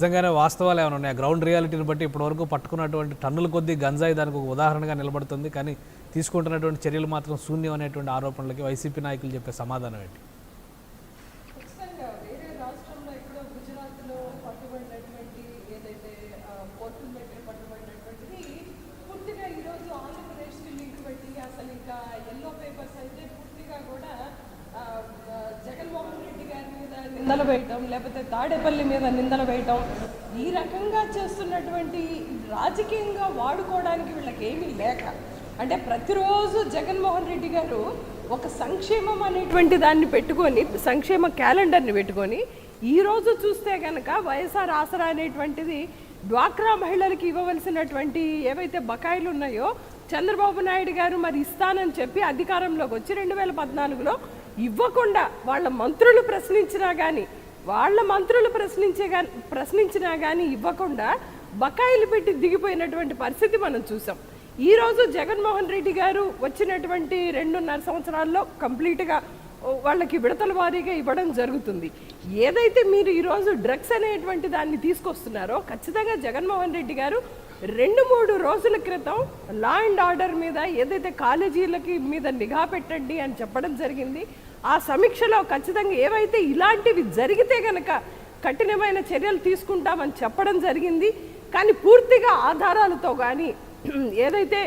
నిజంగానే వాస్తవాలు ఏమైనా ఉన్నాయి? గ్రౌండ్ రియాలిటీని బట్టి ఇప్పటివరకు పట్టుకున్నటువంటి టన్నుల కొద్దీ గంజాయి దానికి ఒక ఉదాహరణగా నిలబడుతుంది. కానీ తీసుకుంటున్నటువంటి చర్యలు మాత్రం శూన్యం అనేటువంటి ఆరోపణలకి వైసీపీ నాయకులు చెప్పే సమాధానం ఏంటి? నిందలు వేయటం, లేకపోతే తాడేపల్లి మీద నిందలు వేయటం, ఈ రకంగా చేస్తున్నటువంటి రాజకీయంగా వాడుకోవడానికి వీళ్ళకి ఏమీ లేక, అంటే ప్రతిరోజు జగన్మోహన్ రెడ్డి గారు ఒక సంక్షేమం అనేటువంటి దాన్ని పెట్టుకొని, సంక్షేమ క్యాలెండర్ని పెట్టుకొని, ఈరోజు చూస్తే కనుక వైఎస్ఆర్ ఆసరా అనేటువంటిది డ్వాక్రా మహిళలకు ఇవ్వవలసినటువంటి ఏవైతే బకాయిలు ఉన్నాయో చంద్రబాబు నాయుడు గారు మరి ఇస్తానని చెప్పి అధికారంలోకి వచ్చి 2014లో ఇవ్వకుండా వాళ్ళ మంత్రులు ప్రశ్నించినా కానీ ఇవ్వకుండా బకాయిలు పెట్టి దిగిపోయినటువంటి పరిస్థితి మనం చూసాం. ఈరోజు జగన్మోహన్ రెడ్డి గారు వచ్చినటువంటి 2.5 సంవత్సరాల్లో కంప్లీట్గా వాళ్ళకి విడతల వారీగా ఇవ్వడం జరుగుతుంది. ఏదైతే మీరు ఈరోజు డ్రగ్స్ అనేటువంటి దాన్ని తీసుకొస్తున్నారో ఖచ్చితంగా జగన్మోహన్ రెడ్డి గారు 2-3 రోజుల క్రితం లా అండ్ ఆర్డర్ మీద ఏదైతే కాలేజీలకి మీద నిఘా పెట్టండి అని చెప్పడం జరిగింది. ఆ సమీక్షలో ఖచ్చితంగా ఏవైతే ఇలాంటివి జరిగితే కనుక కఠినమైన చర్యలు తీసుకుంటామని చెప్పడం జరిగింది. కానీ పూర్తిగా ఆధారాలతో కానీ ఏదైతే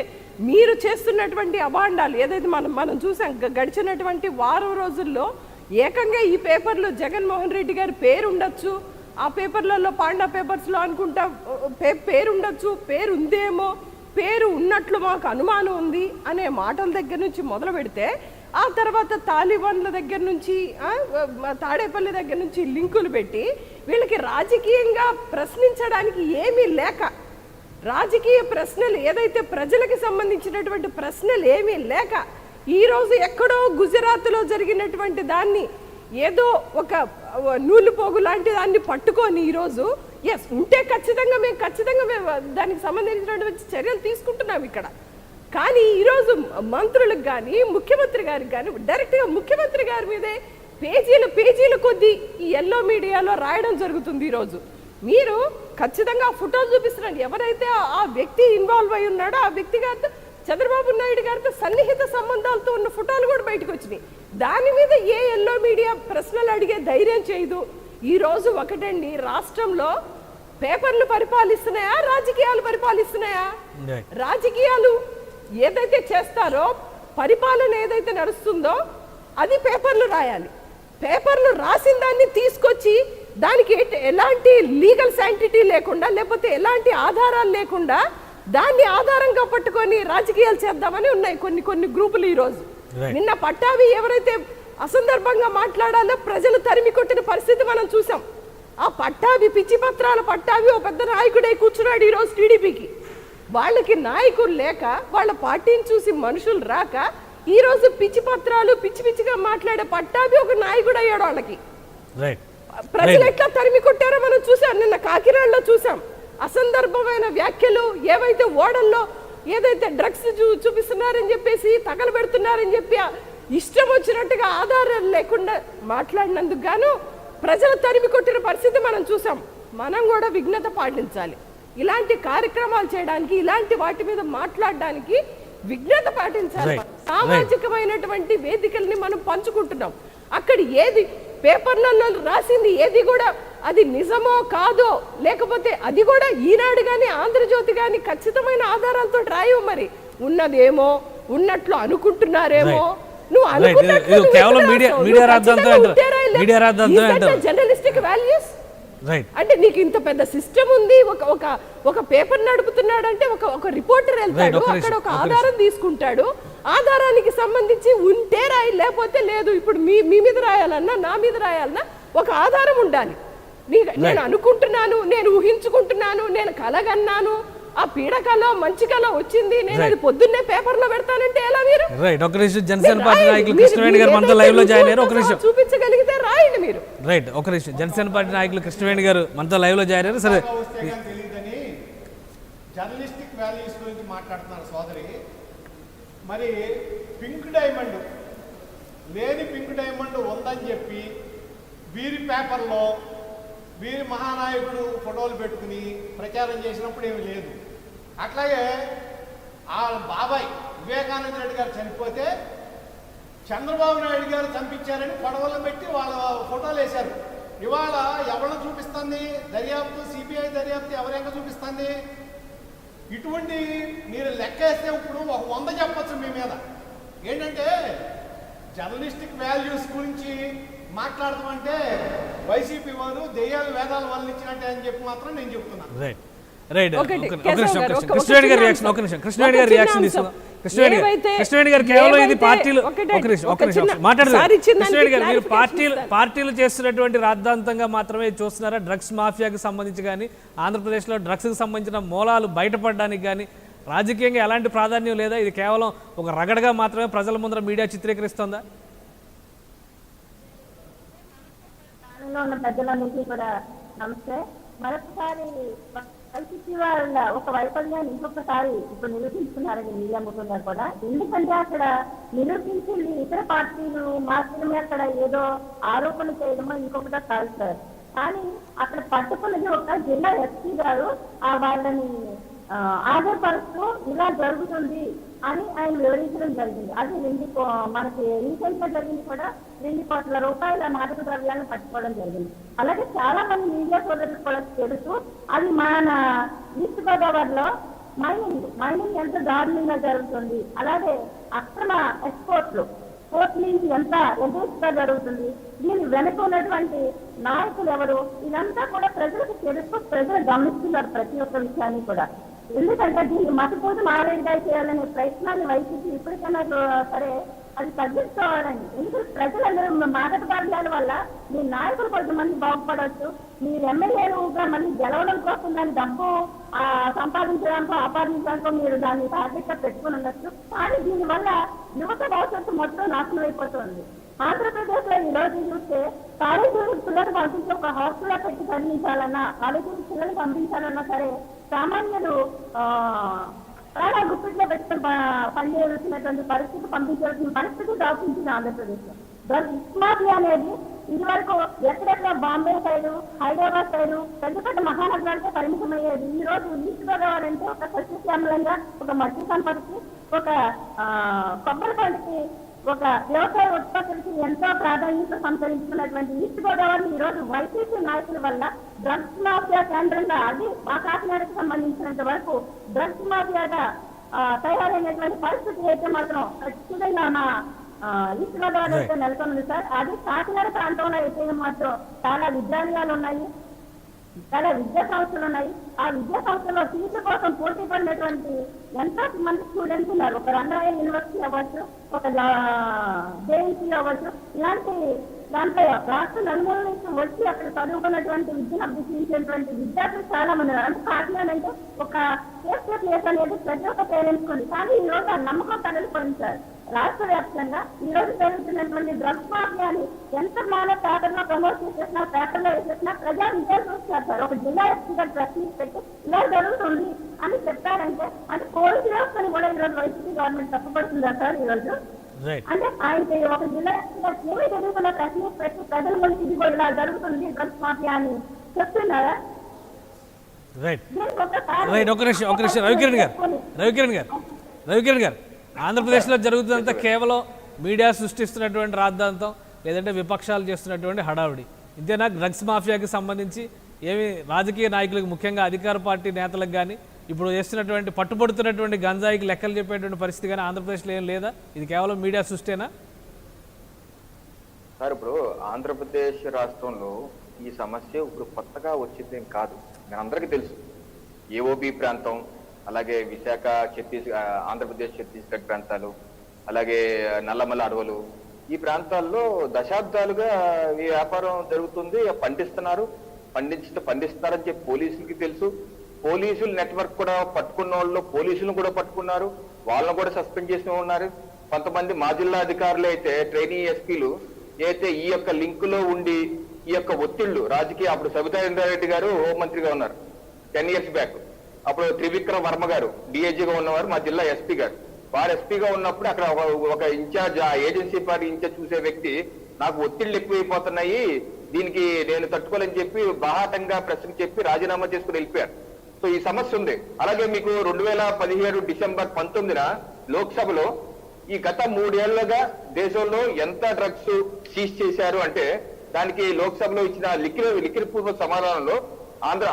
మీరు చేస్తున్నటువంటి అభాండాలు ఏదైతే మనం చూసాం గడిచినటువంటి వారం రోజుల్లో ఏకంగా ఈ పేపర్లో జగన్మోహన్ రెడ్డి గారి పేరు ఉండొచ్చు, ఆ పేపర్లలో పాండా పేపర్స్లో అనుకుంటా పేరు ఉండొచ్చు, పేరు ఉందేమో, పేరు ఉన్నట్లు మాకు అనుమానం ఉంది అనే మాటల దగ్గర నుంచి మొదలు పెడితే ఆ తర్వాత తాలిబాన్ల దగ్గర నుంచి తాడేపల్లి దగ్గర నుంచి లింకులు పెట్టి వీళ్ళకి రాజకీయంగా ప్రశ్నించడానికి ఏమీ లేక, రాజకీయ ప్రశ్నలు ఏదైతే ప్రజలకు సంబంధించినటువంటి ప్రశ్నలు ఏమీ లేక ఈరోజు ఎక్కడో గుజరాత్లో జరిగినటువంటి దాన్ని ఏదో ఒక నూలు పోగు లాంటి దాన్ని పట్టుకొని ఈరోజు ఎస్ ఉంటే ఖచ్చితంగా మేము దానికి సంబంధించినటువంటి చర్యలు తీసుకుంటున్నాం ఇక్కడ. కానీ ఈరోజు మంత్రులకు కానీ ముఖ్యమంత్రి గారికి కానీ డైరెక్ట్గా ముఖ్యమంత్రి గారి మీదే పేజీల కొద్దీ ఈ ఎల్లో మీడియాలో రాయడం జరుగుతుంది. ఈరోజు మీరు ఖచ్చితంగా ఫోటోలు చూపిస్తున్నారు. ఎవరైతే ఆ వ్యక్తి ఇన్వాల్వ్ అయి ఉన్నాడో ఆ వ్యక్తి గారితో చంద్రబాబు నాయుడు గారితో సన్నిహిత సంబంధాలతో ఉన్న ఫోటోలు కూడా బయటకు వచ్చినాయి. దాని మీద ఏ ఎల్లో మీడియా ప్రశ్నలు అడిగే ధైర్యం చేయదు. ఈరోజు ఒకటండి, రాష్ట్రంలో పేపర్లు పరిపాలిస్తున్నాయా, రాజకీయాలు పరిపాలిస్తున్నాయా? రాజకీయాలు ఏదైతే చేస్తారో, పరిపాలన ఏదైతే నడుస్తుందో అది పేపర్లు రాయాలి. పేపర్లు రాసిన దాన్ని తీసుకొచ్చి దానికి ఎలాంటి లీగల్ శాంటిటీ లేకుండా, లేకపోతే ఎలాంటి ఆధారాలు లేకుండా దాన్ని ఆధారంగా పట్టుకొని రాజకీయాలు చేద్దామని ఉన్నాయి కొన్ని గ్రూపులు. ఈరోజు నిన్న పట్టాభి ఎవరైతే అసందర్భంగా మాట్లాడాలో ప్రజలు తరిమి కొట్టిన పరిస్థితి మనం చూసాం. ఆ పట్టాభి పిచ్చి పత్రాల పట్టాభి ఓ పెద్ద నాయకుడై కూర్చున్నాడు ఈరోజు టీడీపీకి. వాళ్ళకి నాయకులు లేక, వాళ్ళ పార్టీని చూసి మనుషులు రాక ఈరోజు పిచ్చి పత్రాలు పిచ్చిగా మాట్లాడే పట్టాభి ఒక నాయకుడు అయ్యాడు. వాళ్ళకి ప్రజలు ఎట్లా తరిమి కొట్టారో మనం చూసాం. నిన్న కాకినాడలో చూసాం అసందర్భమైన వ్యాఖ్యలు, ఏవైతే ఓడల్లో ఏదైతే డ్రగ్స్ చూపిస్తున్నారని చెప్పేసి తగలబెడుతున్నారని చెప్పి ఇష్టం వచ్చినట్టుగా ఆధారాలు లేకుండా మాట్లాడినందుకు గాను ప్రజలు తరిమి కొట్టిన పరిస్థితి మనం చూసాం. మనం కూడా విఘ్నత పాటించాలి. ఇలాంటి కార్యక్రమాలు చేయడానికి, ఇలాంటి వాటి మీద మాట్లాడడానికి విఘ్నత పాటించాలి. సామాజికమైనటువంటి వేదికల్ని మనం పంచుకుంటున్నాం. అక్కడ ఏది పేపర్లలో రాసింది ఏది కూడా అది నిజమో కాదో, లేకపోతే అది కూడా ఈనాడు కానీ ఆంధ్రజ్యోతి కానీ ఖచ్చితమైన ఆధారాలతో రాయవు. మరి ఉన్నదేమో ఉన్నట్లు అనుకుంటున్నారేమో. నువ్వు జర్నలిస్టిక్ వాల్యూస్ అంటే నీకు ఇంత పెద్ద సిస్టమ్ ఉంది. ఒక పేపర్ నడుపుతున్నాడంటే ఒక రిపోర్టర్ వెళ్తాడు, అక్కడ ఒక ఆధారం తీసుకుంటాడు. ఆధారానికి సంబంధించి ఉంటే రాయి, లేకపోతే లేదు. ఇప్పుడు మీ మీద రాయాలన్నా, నా మీద రాయాలన్నా ఒక ఆధారం ఉండాలి. నేను అనుకుంటున్నాను, నేను ఊహించుకుంటున్నాను, నేను కలగన్నాను, ఆ పీడకలో మంచి కళ వచ్చింది, నేను అది పొద్దున్నే పేపర్లో పెడతానంటే ఎలా? మీరు చూపించగలిగితే రాయండి మీరు. జనసేన పార్టీ నాయకులు కృష్ణవేణి గారు మనతో లైవ్ లో జాయిన్ అయ్యారు. సరే, జర్నలిస్టిక్ వాల్యూస్ గురించి మాట్లాడుతున్నారు సోదరి. మరి పింక్ డైమండ్ లేని పింక్ డైమండ్ ఉందని చెప్పి వీరి పేపర్లో వీరి మహానాయకుడు ఫోటోలు పెట్టుకుని ప్రచారం చేసినప్పుడు ఏమీ లేదు. అట్లాగే ఆ బాబాయ్ వివేకానంద రెడ్డి గారు చనిపోతే చంద్రబాబు నాయుడు గారు చంపించారని పడవలు పెట్టి వాళ్ళ ఫోటోలు వేశారు. ఇవాళ ఎవరిని చూపిస్తుంది దర్యాప్తు? సిబిఐ దర్యాప్తు ఎవరైనా చూపిస్తుంది? ఇటువంటి మీరు లెక్కేస్తే ఇప్పుడు ఒక 100 చెప్పచ్చు మీ మీద. ఏంటంటే జర్నలిస్టిక్ వాల్యూస్ గురించి మాట్లాడతామంటే వైసీపీ వారు దెయ్యాలు వేదాలు వల్లించినట్టే అని చెప్పి మాత్రం నేను చెప్తున్నాను. రైట్ ఒకటి, కృష్ణవేణి గారి రియాక్షన్ ఒక నిమిషం. కృష్ణవేణి గారి రియాక్షన్ తీసుకుందాం. కృష్ణవేణి గారు కేవలం ఇది పార్టీలు ఒక నిమిషం మాట్లాడదు. కృష్ణవేణి గారు, మీరు పార్టీలు చేస్తున్నటువంటి రాద్ధాంతంగా మాత్రమే చూస్తున్నారా? డ్రగ్స్ మాఫియాకి సంబంధించి కానీ ఆంధ్రప్రదేశ్లో డ్రగ్స్కి సంబంధించిన మూలాలు బయటపడడానికి కానీ రాజకీయంగా ఎలాంటి ప్రాధాన్యం లేదా? ఇది కేవలం ఒక రగడగా మాత్రమే ప్రజల ముందర మీడియా చిత్రీకరిస్తుందా? ఉన్న ప్రజలందరికీ కూడా నమస్తే. మరొకసారి వైసీపీ వాళ్ళ ఒక వైఫల్యాన్ని ఇంకొకసారి ఇప్పుడు నిరూపించుకున్నారని మీడియా ముఖ్యంగా కూడా. ఎందుకంటే అక్కడ నిరూపించింది ఇతర పార్టీలు మాత్రమే అక్కడ ఏదో ఆరోపణలు చేయడమో ఇంకొకటో కాదు సార్. కానీ అక్కడ పట్టుకున్నది ఒక జిల్లా ఎస్పీ గారు వాళ్ళని ఆధారపరుస్తూ ఇలా జరుగుతుంది అని ఆయన వివరించడం జరిగింది. అది మనకి రీసెంట్ గా జరిగింది కూడా 2 కోట్ల రూపాయల మాదక ద్రవ్యాలను పట్టుకోవడం జరిగింది. అలాగే చాలా మంది మీడియా సోదరులు కూడా తెలుసు అది మన ఈస్ట్ గోదావరిలో మైనింగ్ ఎంత దారుణంగా జరుగుతుంది. అలాగే అక్రమ ఎక్స్పోర్ట్లు కోర్టు నుంచి ఎంత ఎదురుగా జరుగుతుంది. దీని వెనుక ఉన్నటువంటి నాయకులు ఎవరు, ఇదంతా కూడా ప్రజలకు తెలుసు. ప్రజలు గమనిస్తున్నారు ప్రతి ఒక్క విషయాన్ని కూడా. ఎందుకంటే దీన్ని మతపోతు మారేడుగా చేయాలనే ప్రయత్నాన్ని వైసీపీ ఇప్పటికైనా సరే అది తగ్గించుకోవాలండి. ఎందుకంటే ప్రజలందరూ మాదక ద్రవ్యాల వల్ల మీ నాయకులు కొంతమంది బాగుపడవచ్చు. మీరు ఎమ్మెల్యేలుగా మళ్ళీ గెలవడం కోసం దాని డబ్బు సంపాదించడానికో ఆపాదించడానికో మీరు దాన్ని టార్గెట్ గా పెట్టుకుని ఉండొచ్చు. కానీ దీనివల్ల యువత భవిష్యత్తు మొత్తం నాశనం అయిపోతుంది. ఆంధ్రప్రదేశ్ లో ఈ రోజు చూస్తే కాలేజీ పిల్లలు పంపించి ఒక హాస్టల్లో పెట్టి చదివించాలన్నా, కాలేజీ పిల్లలు పంపించాలన్నా సరే సామాన్యులు చాలా గుప్పిట్లో పెట్టుకుని పనిచేయాల్సినటువంటి పరిస్థితి, పంపించాల్సిన పరిస్థితి దాపించింది ఆంధ్రప్రదేశ్ లో. డ్రగ్స్ మాఫియా అనేది ఇది వరకు ఎక్కడెక్కడ బాంబే సైడు, హైదరాబాద్ సైడు, పెద్ద పెద్ద మహానగరాలకే పరిమితమయ్యేది. ఈ రోజు ఈస్ట్ గోదావరి అంటే ఒక సస్యశ్యామలంగా, ఒక మట్టి సంపదకి, ఒక కొబ్బరి పంటకి, ఒక వ్యవసాయ ఉత్పత్తులకి ఎంతో ప్రాధాన్యత సంతరించుకున్నటువంటి ఈస్ట్ గోదావరి ఈ రోజు వైసీపీ నాయకుల వల్ల డ్రగ్స్ మాఫియా కేంద్రంగా, అది మా కాకినాడకు సంబంధించినంత వరకు డ్రగ్స్ మాఫియాగా తయారైనటువంటి పరిస్థితి అయితే మాత్రం ఖచ్చితంగా మా ఈస్ట్ గోదావరి అయితే నెలకొంది సార్. అది కాకినాడ ప్రాంతంలో అయితే మాత్రం చాలా విద్యాలయాలు ఉన్నాయి, చాలా విద్యా సంస్థలు ఉన్నాయి. ఆ విద్యా సంస్థల్లో సీట్ల కోసం పోటీ పడినటువంటి ఎంతో మంది స్టూడెంట్స్ ఉన్నారు. ఒక రంగారాయణ యూనివర్సిటీ అవ్వచ్చు, ఒక జేఎన్సీ అవ్వచ్చు, ఇలాంటి దాంట్లో రాష్ట్ర నలుమూల నుంచి వచ్చి అక్కడ చదువుకున్నటువంటి విద్యను అభ్యసించేటువంటి విద్యార్థులు చాలా మంది ఉన్నారు. అంటే కాకినాడ అంటే ఒక సేఫ్ ప్లేస్ అనేది ప్రతి ఒక్క పేరెంట్స్ ఉంది. కానీ ఈ రోజు ఆ నమ్మకం తరలిపోయింది సార్. రాష్ట్ర వ్యాప్తంగా ఈ రోజు జరుగుతున్నటువంటి డ్రగ్స్ మాఫియాని ఎంత మానవ పేపర్లో ప్రమోట్ చేసేసినా, పేపర్లో వేసేసినా ప్రజా విజయాలు చూస్తారు సార్. ఒక జిల్లా ఎస్పీ గారు ప్రశ్నించి పెట్టి ఇలా జరుగుతుంది అని చెప్పారంటే అది పోలీసు వ్యవస్థని కూడా ఈ రోజు వైసీపీ గవర్నమెంట్ తప్పుపడుతుందా సార్ ఈ రోజు? అంటే ఆయనకి ఒక జిల్లా ఎస్పీ గారు ఏమీ తెలియకుండా ప్రశ్నించి పెట్టి ప్రజల గురించి ఇది కూడా ఇలా జరుగుతుంది డ్రగ్స్ మాఫియా అని చెప్తున్నారా? రవికిరణ్ గారు, ఆంధ్రప్రదేశ్లో జరుగుతుందంతా కేవలం మీడియా సృష్టిస్తున్నటువంటి రాద్ధాంతం, లేదంటే విపక్షాలు చేస్తున్నటువంటి హడావుడి, ఇంతేనా? డ్రగ్స్ మాఫియాకి సంబంధించి ఏమి రాజకీయ నాయకులకు, ముఖ్యంగా అధికార పార్టీ నేతలకు కానీ ఇప్పుడు చేస్తున్నటువంటి పట్టుబడుతున్నటువంటి గంజాయికి లెక్కలు చెప్పేటువంటి పరిస్థితి కానీ ఆంధ్రప్రదేశ్లో ఏం లేదా? ఇది కేవలం మీడియా సృష్టినా సార్? ఇప్పుడు ఆంధ్రప్రదేశ్ రాష్ట్రంలో ఈ సమస్య ఇప్పుడు కొత్తగా వచ్చింది కాదు, మనందరికీ తెలుసు. ఏఓబి ప్రాంతం, అలాగే విశాఖ, ఆంధ్రప్రదేశ్ ఛత్తీస్గఢ్ ప్రాంతాలు, అలాగే నల్లమల అడవులు, ఈ ప్రాంతాల్లో దశాబ్దాలుగా ఈ వ్యాపారం జరుగుతుంది. పండిస్తున్నారని చెప్పి పోలీసులకి తెలుసు. పోలీసులు నెట్వర్క్ కూడా పట్టుకున్న వాళ్ళు పోలీసులను కూడా పట్టుకున్నారు, వాళ్ళను కూడా సస్పెండ్ చేసి ఉన్నారు. కొంతమంది మా జిల్లా అధికారులు అయితే ట్రైనీ ఎస్పీలు అయితే ఈ యొక్క లింక్ లో ఉండి ఈ యొక్క ఒత్తిళ్లు రాజకీయ, అప్పుడు సబితా ఇంద్రారెడ్డి గారు హోంమంత్రిగా ఉన్నారు 10 years బ్యాక్. అప్పుడు త్రివిక్రమ్ వర్మ గారు డిఐజీగా ఉన్నవారు, మా జిల్లా ఎస్పీ గారు. వారు ఎస్పీగా ఉన్నప్పుడు అక్కడ ఒక ఇన్ఛార్జ్, ఆ ఏజెన్సీ పార్టీ ఇన్ఛార్జ్ చూసే వ్యక్తి, నాకు ఒత్తిళ్లు ఎక్కువైపోతున్నాయి, దీనికి నేను తట్టుకోలేని చెప్పి బాహాటంగా ప్రశ్నకు చెప్పి రాజీనామా చేసుకుని వెళ్ళిపోయారు. సో ఈ సమస్య ఉంది. అలాగే మీకు 2017 డిసెంబర్ 19న లోక్సభలో ఈ గత 3 ఏళ్లుగా దేశంలో ఎంత డ్రగ్స్ సీజ్ చేశారు అంటే దానికి లోక్సభలో ఇచ్చిన లిఖిత పూర్వ సమాధానంలో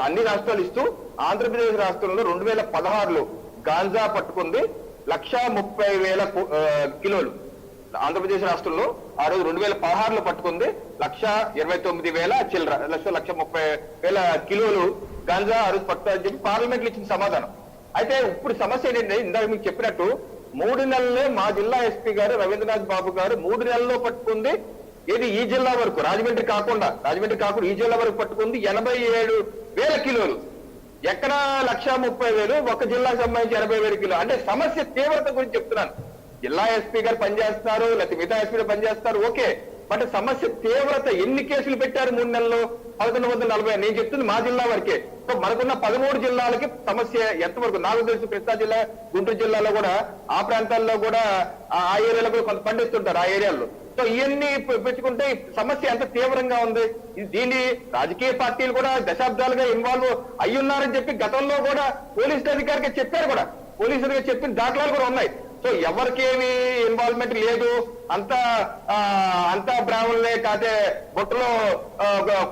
అన్ని రాష్ట్రాలు ఇస్తూ ఆంధ్రప్రదేశ్ రాష్ట్రంలో 2016లో గాంజా పట్టుకుంది 1,30,000 కిలోలు. ఆంధ్రప్రదేశ్ రాష్ట్రంలో ఆ రోజు 2016లో పట్టుకుంది 1,29,000 చిల్లర 1,30,000 కిలోలు గాంజా ఆ రోజు పట్టుకోవాలని చెప్పి పార్లమెంట్ లో ఇచ్చిన సమాధానం. అయితే ఇప్పుడు సమస్య ఏంటంటే ఇందాక మీకు చెప్పినట్టు 3 నెలలే మా జిల్లా ఎస్పీ గారు రవీంద్రనాథ్ బాబు గారు 3 నెలల్లో పట్టుకుంది ఏది ఈ జిల్లా వరకు రాజమండ్రి కాకుండా ఈ జిల్లా వరకు పట్టుకుంది 87,000 కిలోలు. ఎక్కడ 1,30,000 ఒక జిల్లాకు సంబంధించి 80,000 కిలో. అంటే సమస్య తీవ్రత గురించి చెప్తున్నాను. జిల్లా ఎస్పీ గారు పనిచేస్తున్నారు, లేకపోతే మిగతా ఎస్పీ పనిచేస్తారు, ఓకే. బట్ సమస్య తీవ్రత ఎన్ని కేసులు పెట్టారు 3 నెలల్లో? 1,140. నేను చెప్తుంది మా జిల్లా వరకే. సో మనకున్న 13 జిల్లాలకి సమస్య ఎంతవరకు నాకు తెలుసు. కృష్ణా జిల్లా, గుంటూరు జిల్లాలో కూడా ఆ ప్రాంతాల్లో కూడా ఆ ఏరియాలో కూడా కొంత పండిస్తుంటారు ఆ ఏరియాల్లో. సో ఇవన్నీ పెట్టుకుంటే సమస్య ఎంత తీవ్రంగా ఉంది. దీన్ని రాజకీయ పార్టీలు కూడా దశాబ్దాలుగా ఇన్వాల్వ్ అయ్యున్నారని చెప్పి గతంలో కూడా పోలీసు అధికారికి చెప్పారు కూడా. పోలీసులుగా చెప్పిన దాఖలాలు కూడా ఉన్నాయి. సో ఎవరికేమి ఇన్వాల్వ్మెంట్ లేదు, అంతా బ్రాహ్మణులే కాదే బొట్టలో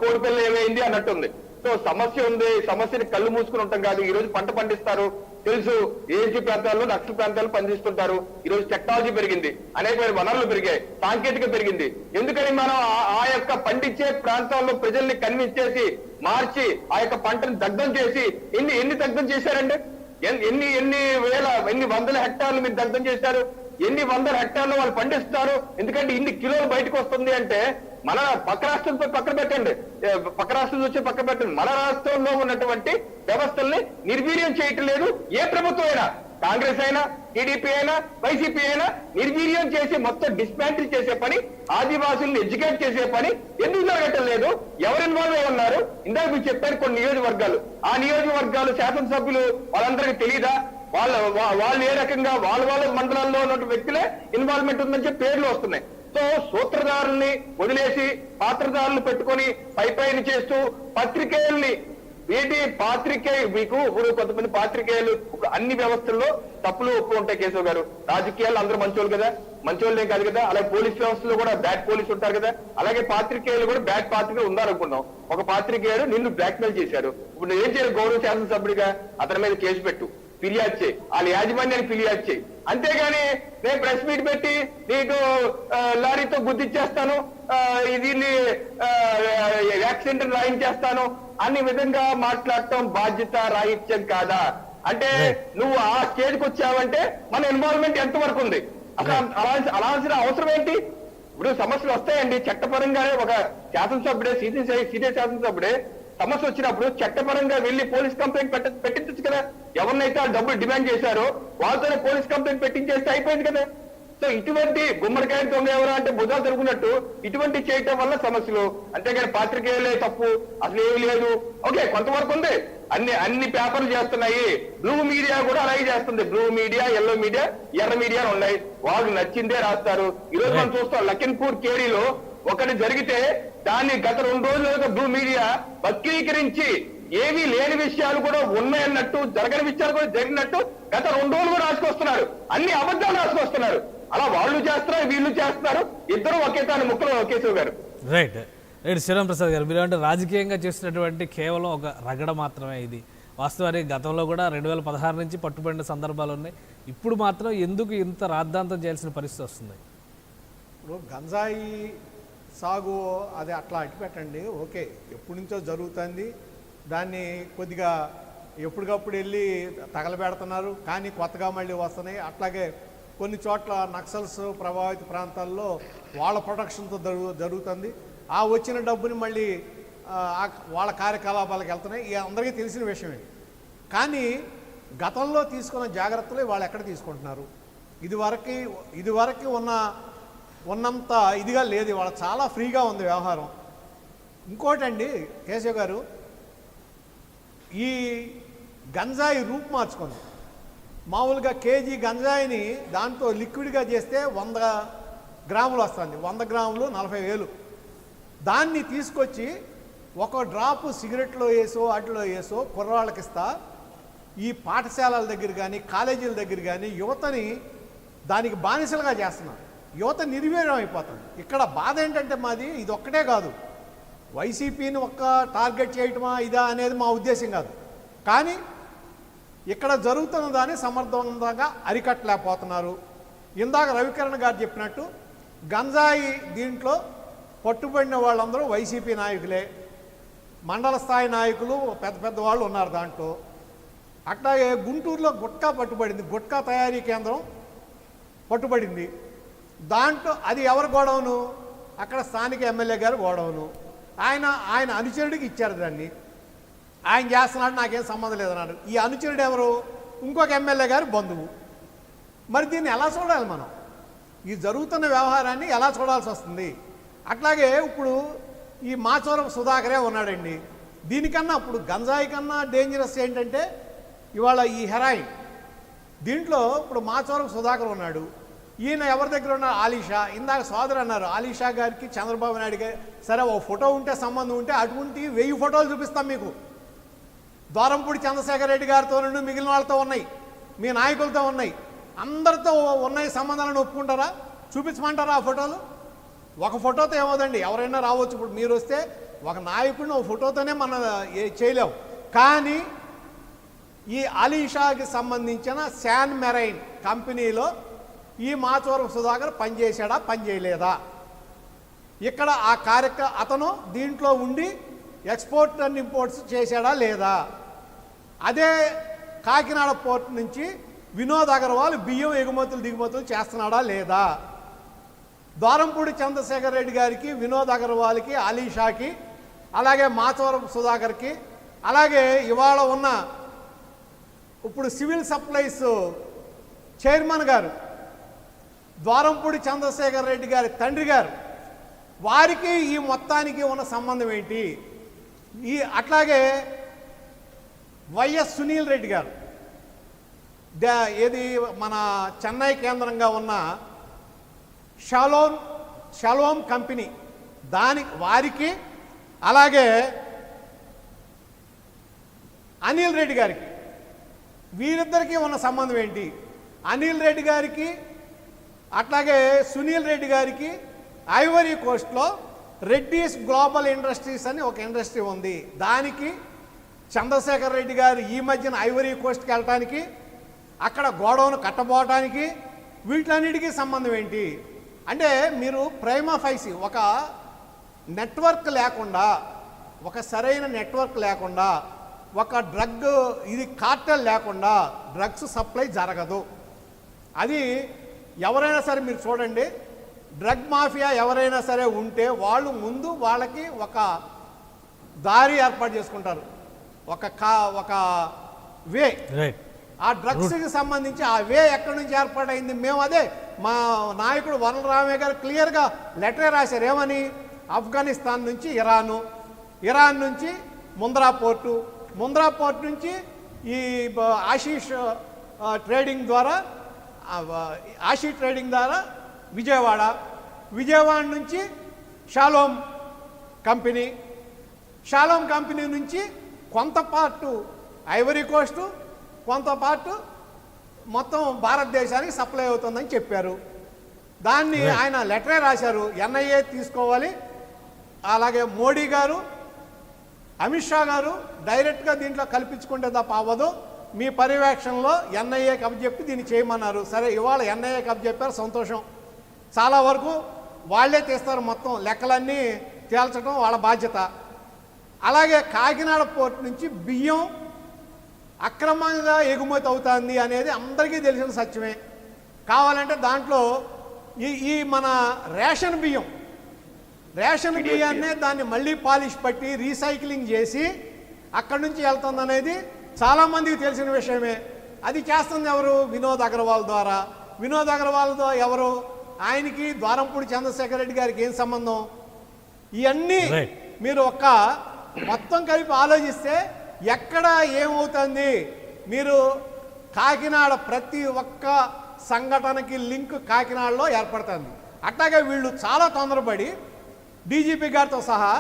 కోడిపిల్ల ఏమైంది అన్నట్టుంది. సో సమస్య ఉంది. సమస్యని కళ్ళు మూసుకుని ఉంటాం కాదు. ఈ రోజు పంట పండిస్తారు తెలుసు. ఏజీ ప్రాంతాల్లో నక్సల్ ప్రాంతాల్లో పనిచేస్తుంటారు. ఈ రోజు టెక్నాలజీ పెరిగింది, అనేకమైన వనరులు పెరిగాయి, సాంకేతిక పెరిగింది. ఎందుకని మనం ఆ యొక్క పండించే ప్రాంతాల్లో ప్రజల్ని కన్విన్స్ చేసి మార్చి ఆ యొక్క పంటను దగ్ధం చేసి ఎన్ని దగ్ధం చేశారండి? ఎన్ని వందల హెక్టార్లు మీరు దగ్ధం చేశారు? ఎన్ని వందల హెక్టార్లు వాళ్ళు పండిస్తారు? ఎందుకంటే ఇన్ని కిలోలు బయటకు వస్తుంది అంటే మన పక్క రాష్ట్రంతో పక్కన పెట్టండి, పక్క రాష్ట్రం వచ్చి పక్కన పెట్టండి. మన రాష్ట్రంలో ఉన్నటువంటి వ్యవస్థల్ని నిర్వీర్యం చేయటం లేదు ఏ ప్రభుత్వం అయినా. కాంగ్రెస్ అయినా, టీడీపీ అయినా, వైసీపీ అయినా నిర్వీర్యం చేసి మొత్తం డిస్మాంటిల్ చేసే పని, ఆదివాసుల్ని ఎడ్యుకేట్ చేసే పని ఎందుకు జరగటం లేదు? ఎవరు ఇన్వాల్వ్ అయి ఉన్నారు? ఇందాక మీరు చెప్పారు కొన్ని నియోజకవర్గాలు. ఆ నియోజకవర్గాలు శాసనసభ్యులు వాళ్ళందరికీ తెలియదా? వాళ్ళు ఏ రకంగా వాళ్ళ మండలాల్లో ఉన్న వ్యక్తులే ఇన్వాల్వ్మెంట్ ఉందని చెప్పి పేర్లు వస్తున్నాయి. సో సూత్రధారుల్ని వదిలేసి పాత్రధారులు పెట్టుకొని పైపైన చేస్తూ పత్రికేయుల్ని మీకు ఇప్పుడు కొంతమంది పాత్రికేయులు అన్ని వ్యవస్థల్లో తప్పులు ఒప్పు ఉంటాయి. కేశవ్ గారు, రాజకీయాలు అందరూ మంచోళ్ళు కదా, మంచోళ్ళే కాదు కదా. అలాగే పోలీస్ వ్యవస్థలో కూడా బ్యాడ్ పోలీసు ఉంటారు కదా. అలాగే పాత్రికేయులు కూడా బ్యాడ్ పాత్రికేయులు ఉన్నారనుకున్నాం. ఒక పాత్రికేయుడు నిన్ను బ్లాక్మెయిల్ చేశారు. ఇప్పుడు నువ్వు ఏం చేయాలి? గౌరవ శాసనసభ్యుడిగా అతని మీద కేసు పెట్టు, ఫిర్యాదు చేయి, వాళ్ళ యాజమాన్యాన్ని ఫిర్యాదు చేయి. అంతేగాని నేను ప్రెస్ మీట్ పెట్టి నీకు లారీతో గుద్దిచ్చేస్తాను, దీన్ని యాక్సిడెంట్ రాయించేస్తాను అనే విధంగా మాట్లాడటం బాధ్యత రాహిత్యం కాదా? అంటే నువ్వు ఆ స్టేజ్కి వచ్చావంటే మన ఇన్వాల్వ్మెంట్ ఎంతవరకు ఉంది? అసలు అలాల్సిన అవసరం ఏంటి? ఇప్పుడు సమస్యలు వస్తాయండి చట్టపరంగానే. ఒక శాసనసభ్యుడే, సీనియర్ శాసనసభ్యుడే సమస్య వచ్చినప్పుడు చట్టపరంగా వెళ్లి పోలీస్ కంప్లైంట్ పెట్టించచ్చు కదా. ఎవరినైతే డబ్బులు డిమాండ్ చేశారో వాళ్ళతోనే పోలీస్ కంప్లైంట్ పెట్టించేస్తే అయిపోయింది కదా. సో ఇటువంటి గుమ్మడికాయ దొంగ ఎవరు అంటే భుజాలు తిరుగునట్టు ఇటువంటి చేయటం వల్ల సమస్యలు. అంతేగాని పాత్రికేయులే తప్పు అసలు ఏమీ లేదు. ఓకే, కొంతవరకు ఉంది. అన్ని పేపర్లు చేస్తున్నాయి. బ్లూ మీడియా కూడా అలాగే చేస్తుంది. బ్లూ మీడియా, ఎల్లో మీడియా, ఎర్ర మీడియా ఉన్నాయి. వాళ్ళు నచ్చిందే రాస్తారు. ఈ రోజు మనం చూస్తాం లఖింపూర్ కేడీలో ఒకటి జరిగితే దాన్ని గత 2 రోజులుగా బ్లూ మీడియా వక్రీకరించి ఏమీ లేని విషయాలు కూడా ఉన్నాయన్నట్టు, జరగని విషయాలు కూడా జరిగినట్టు గత 2 రోజులు కూడా రాసుకొస్తున్నారు. అన్ని అబద్ధాలు రాసుకొస్తున్నారు. అలా వాళ్ళు చేస్తున్నారు, వీళ్ళు చేస్తున్నారు. ఇద్దరు ఒకే తాను ముక్కలు. కేశవ్ గారు, రైట్. శ్రీరామ్ ప్రసాద్ గారు, మీరు అంటే రాజకీయంగా చేస్తున్నటువంటి కేవలం ఒక రగడ మాత్రమే ఇది. వాస్తవానికి గతంలో కూడా 2016 నుంచి పట్టుబడిన సందర్భాలు ఉన్నాయి. ఇప్పుడు మాత్రం ఎందుకు ఇంత రాద్ధాంతం చేయాల్సిన పరిస్థితి వస్తుంది? ఇప్పుడు గంజాయి సాగు అది అట్లా అట్టిపెట్టండి. ఓకే, ఎప్పటి నుంచో జరుగుతుంది. దాన్ని కొద్దిగా ఎప్పటికప్పుడు వెళ్ళి తగలబెడుతున్నారు, కానీ కొత్తగా మళ్ళీ వస్తున్నాయి. అట్లాగే కొన్ని చోట్ల నక్సల్స్ ప్రభావిత ప్రాంతాల్లో వాళ్ళ ప్రొటెక్షన్తో జరుగుతుంది. ఆ వచ్చిన డబ్బుని మళ్ళీ వాళ్ళ కార్యకలాపాలకు వెళ్తున్నాయి. ఇక అందరికీ తెలిసిన విషయమే. కానీ గతంలో తీసుకున్న జాగ్రత్తలు వాళ్ళు ఎక్కడ తీసుకుంటున్నారు? ఇదివరకు ఉన్నంత ఇదిగా లేదు. వాళ్ళ చాలా ఫ్రీగా ఉంది వ్యవహారం. ఇంకోటండి కేశవ్ గారు, ఈ గంజాయి రూపు మార్చుకుంది. మామూలుగా కేజీ గంజాయిని దాంతో లిక్విడ్గా చేస్తే 100 గ్రాములు వస్తుంది. 100 గ్రాములు 40,000. దాన్ని తీసుకొచ్చి ఒక డ్రాపు సిగరెట్లో వేసో వాటిలో వేసో కుర్రవాళ్ళకి ఇస్తా ఈ పాఠశాలల దగ్గర కానీ కాలేజీల దగ్గర కానీ యువతని దానికి బానిసలుగా చేస్తున్నారు. యువత నిర్వీర్యం అయిపోతుంది. ఇక్కడ బాధ ఏంటంటే మాది ఇది ఒక్కటే కాదు, వైసీపీని ఒక్క టార్గెట్ చేయటమా ఇదా అనేది మా ఉద్దేశం కాదు. కానీ ఇక్కడ జరుగుతున్న దాన్ని సమర్థవంతంగా అరికట్టలేకపోతున్నారు. ఇందాక రవికిరణ్ గారు చెప్పినట్టు గంజాయి దీంట్లో పట్టుబడిన వాళ్ళందరూ వైసీపీ నాయకులే, మండల స్థాయి నాయకులు పెద్ద పెద్ద వాళ్ళు ఉన్నారు దాంట్లో. అట్లాగే గుంటూరులో గుట్కా పట్టుబడింది, గుట్కా తయారీ కేంద్రం పట్టుబడింది. దాంట్లో అది ఎవరి గోడౌను? అక్కడ స్థానిక ఎమ్మెల్యే గారు గోడౌను. ఆయన అనుచరుడికి ఇచ్చారు దాన్ని. ఆయన చేస్తున్నాడు, నాకేం సంబంధం లేదన్నాడు. ఈ అనుచరుడు ఎవరు? ఇంకొక ఎమ్మెల్యే గారు బంధువు. మరి దీన్ని ఎలా చూడాలి మనం? ఈ జరుగుతున్న వ్యవహారాన్ని ఎలా చూడాల్సి వస్తుంది? అట్లాగే ఇప్పుడు ఈ మాచవరం సుధాకరే ఉన్నాడండి. దీనికన్నా ఇప్పుడు గంజాయి కన్నా డేంజరస్ ఏంటంటే ఇవాళ ఈ హెరాయిన్. దీంట్లో ఇప్పుడు మాచవరం సుధాకర్ ఉన్నాడు. ఈయన ఎవరి దగ్గర ఉన్నారు? ఆలీషా. ఇందాక సోదరు అన్నారు ఆలీషా గారికి చంద్రబాబు నాయుడు గారి సరే ఓ ఫోటో ఉంటే సంబంధం ఉంటే అటువంటి 1000 ఫోటోలు చూపిస్తాం మీకు. ద్వారంపూడి చంద్రశేఖర్ రెడ్డి గారితో నుండి మిగిలిన వాళ్ళతో ఉన్నాయి, మీ నాయకులతో ఉన్నాయి, అందరితో ఉన్నాయి. సంబంధాలను ఒప్పుకుంటారా? చూపించమంటారా ఆ ఫోటోలు? ఒక ఫోటోతో ఏమవుదండి, ఎవరైనా రావచ్చు. ఇప్పుడు మీరు వస్తే ఒక నాయకుడిని ఒక ఫోటోతోనే మనం చేయలేము. కానీ ఈ అలీషాకి సంబంధించిన శాన్ మెరైన్ కంపెనీలో ఈ మాచవరం సుధాకర్ పనిచేశాడా, పనిచేయలేదా? ఇక్కడ ఆ అతను దీంట్లో ఉండి ఎక్స్పోర్ట్ అండ్ ఇంపోర్ట్స్ చేశాడా లేదా? అదే కాకినాడ పోర్ట్ నుంచి వినోద్ అగర్వాల్ బియ్యం ఎగుమతులు దిగుమతులు చేస్తున్నాడా లేదా? ద్వారంపూడి చంద్రశేఖర్ రెడ్డి గారికి, వినోద్ అగర్వాల్కి, అలీషాకి, అలాగే మాచవరం సుధాకర్కి, అలాగే ఇవాళ ఉన్న ఇప్పుడు సివిల్ సప్లైస్ చైర్మన్ గారు ద్వారంపూడి చంద్రశేఖర్ రెడ్డి గారి తండ్రి గారు, వారికి ఈ మొత్తానికి ఉన్న సంబంధం ఏంటి? అట్లాగే వైఎస్ సునీల్ రెడ్డి గారు ఏది మన చెన్నై కేంద్రంగా ఉన్న షాలోమ్ కంపెనీ వారికి, అలాగే అనిల్ రెడ్డి గారికి, వీరిద్దరికీ ఉన్న సంబంధం ఏంటి? అనిల్ రెడ్డి గారికి అట్లాగే సునీల్ రెడ్డి గారికి ఐవరీ కోస్ట్లో రెడ్డీస్ గ్లోబల్ ఇండస్ట్రీస్ అని ఒక ఇండస్ట్రీ ఉంది. దానికి చంద్రశేఖర్ రెడ్డి గారు ఈ మధ్యన ఐవరీ కోస్ట్కి వెళ్ళటానికి, అక్కడ గోడౌన్ కట్టబోవటానికి, వీటన్నిటికీ సంబంధం ఏంటి? అంటే మీరు ప్రైమా ఫైసి ఒక నెట్వర్క్ లేకుండా, ఒక సరైన నెట్వర్క్ లేకుండా, ఒక డ్రగ్ ఇది కార్టెల్ లేకుండా డ్రగ్స్ సప్లై జరగదు. అది ఎవరైనా సరే మీరు చూడండి, డ్రగ్ మాఫియా ఎవరైనా సరే ఉంటే వాళ్ళు ముందు వాళ్ళకి ఒక దారి ఏర్పాటు చేసుకుంటారు, ఒక వే. ఆ డ్రగ్స్కి సంబంధించి ఆ వే ఎక్కడి నుంచి ఏర్పాటైంది? మేము అదే మా నాయకుడు వరలరామయ్య గారు క్లియర్గా లెటర్ రాశారు. ఏమని? ఆఫ్ఘనిస్తాన్ నుంచి ఇరాన్ నుంచి ముంద్రా పోర్టు నుంచి ఈ ఆశీష్ ట్రేడింగ్ ద్వారా విజయవాడ నుంచి షాలోమ్ కంపెనీ నుంచి కొంత పార్టు ఐవరీ కోస్టు, కొంత పార్టు మొత్తం భారతదేశానికి సప్లై అవుతుందని చెప్పారు. దాన్ని ఆయన లెటరే రాశారు, ఎన్ఐఏ తీసుకోవాలి. అలాగే మోడీ గారు, అమిత్ షా గారు డైరెక్ట్గా దీంట్లో కల్పించుకుంటే తప్ప అవ్వదు, మీ పర్యవేక్షణలో ఎన్ఐఏ కప్పచెప్పి దీన్ని చేయమన్నారు. సరే, ఇవాళ ఎన్ఐఏ కప్పచెప్పారు, సంతోషం. చాలా వరకు వాళ్ళే తీస్తారు, మొత్తం లెక్కలన్నీ తేల్చడం వాళ్ళ బాధ్యత. అలాగే కాకినాడ పోర్ట్ నుంచి బియ్యం అక్రమంగా ఎగుమతి అవుతుంది అనేది అందరికీ తెలిసిన సత్యమే. కావాలంటే దాంట్లో ఈ మన రేషన్ బియ్యాన్నే దాన్ని మళ్ళీ పాలిష్ పట్టి రీసైక్లింగ్ చేసి అక్కడి నుంచి వెళ్తుంది అనేది చాలామందికి తెలిసిన విషయమే. అది చేస్తుంది ఎవరు? వినోద్ అగర్వాల్ ద్వారా. వినోద్ అగర్వాల్ ఎవరు? ఆయనకి ద్వారంపూడి చంద్రశేఖర్ రెడ్డి గారికి ఏం సంబంధం? ఇవన్నీ మీరు మొత్తం కలిపి ఆలోచిస్తే ఎక్కడ ఏమవుతుంది? మీరు కాకినాడ ప్రతి ఒక్క సంఘటనకి లింక్ కాకినాడలో ఏర్పడుతుంది. అట్లాగే వీళ్ళు చాలా తొందరపడి డీజీపీ గారితో సహా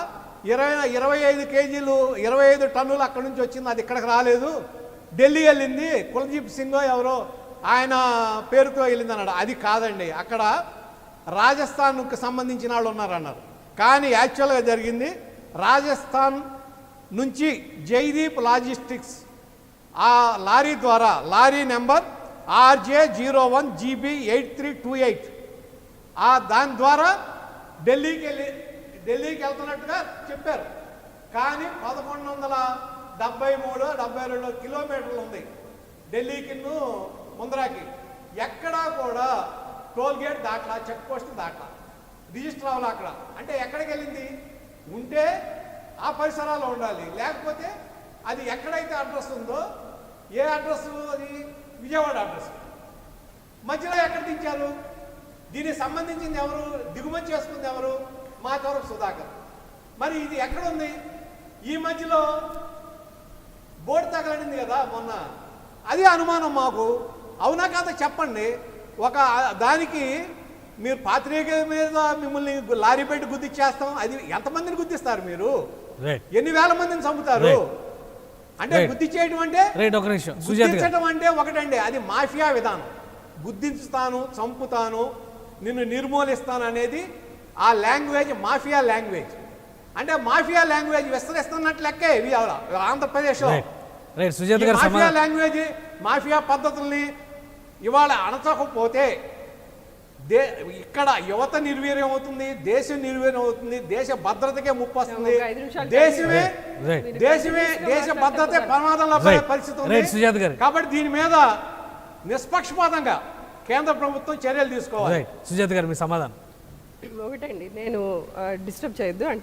25 కేజీలు 25 టన్నులు అక్కడి నుంచి వచ్చింది, అది ఇక్కడికి రాలేదు, ఢిల్లీ వెళ్ళింది, కుల్దీప్ సింగో ఎవరో ఆయన పేరుతో వెళ్ళింది అన్నాడు. అది కాదండి, అక్కడ రాజస్థాన్కు సంబంధించిన వాళ్ళు ఉన్నారన్నారు. కానీ యాక్చువల్గా జరిగింది రాజస్థాన్ నుంచి జైదీప్ లాజిస్టిక్స్ ఆ లారీ ద్వారా, లారీ నెంబర్ RJ01GB8328 దాని ద్వారా ఢిల్లీకి వెళ్తున్నట్టుగా చెప్పారు. కానీ 1173-72 కిలోమీటర్లు ఉంది ఢిల్లీకి ముందరాకి. ఎక్కడా కూడా టోల్గేట్ దాట్లా, చెక్ పోస్ట్ దాట్లా, రిజిస్టర్ అవ్వాలి అక్కడ. అంటే ఎక్కడికి వెళ్ళింది? ఉంటే ఆ పరిసరాల్లో ఉండాలి, లేకపోతే అది ఎక్కడైతే అడ్రస్ ఉందో, ఏ అడ్రస్ అది విజయవాడ అడ్రస్, మధ్యలో ఎక్కడ దించారు? దీనికి సంబంధించింది ఎవరు? దిగుమతి చేసుకుంది ఎవరు? మాచవరపు సుధాకర్. మరి ఇది ఎక్కడుంది? ఈ మధ్యలో బోర్డు తగలడింది కదా మొన్న, అది అనుమానం మాకు. అవునా కాదా చెప్పండి. ఒక దానికి మీరు పాత్రికేయుల మీద మిమ్మల్ని లారీ పెట్టి గుద్దిచ్చేస్తాం, అది ఎంతమందిని గుద్దిస్తారు మీరు? ఎన్ని వేల మందిని చంపుతారు? అంటే గుద్ది చేయడం అంటే, గుద్దించడం అంటే ఒకటండి, అది మాఫియా విధానం. గుద్దించుతాను, చంపుతాను, నిన్ను నిర్మూలిస్తాను అనేది ఆ లాంగ్వేజ్ మాఫియా లాంగ్వేజ్. అంటే మాఫియా లాంగ్వేజ్ విస్తరిస్తున్నట్లు లెక్కే ఆంధ్రప్రదేశ్లో. మాఫియా లాంగ్వేజ్, మాఫియా పద్ధతుల్ని ఇవాళ అణచకపోతే ఇక్కడ యువత నిర్వీర్యం అవుతుంది, దేశం నిర్వీర్యం అవుతుంది, దేశ భద్రతకే ముప్పు వస్తుంది, దేశ భద్రతే ప్రమాదంలో పడే పరిస్థితి ఉంది. కాబట్టి దీని మీద నిష్పక్షపాతంగా కేంద్ర ప్రభుత్వం చర్యలు తీసుకోవాలి. సుజాత గారు మీ సమాధానం. ఒకటండి, నేను డిస్టర్బ్ చేయొద్దు అంటే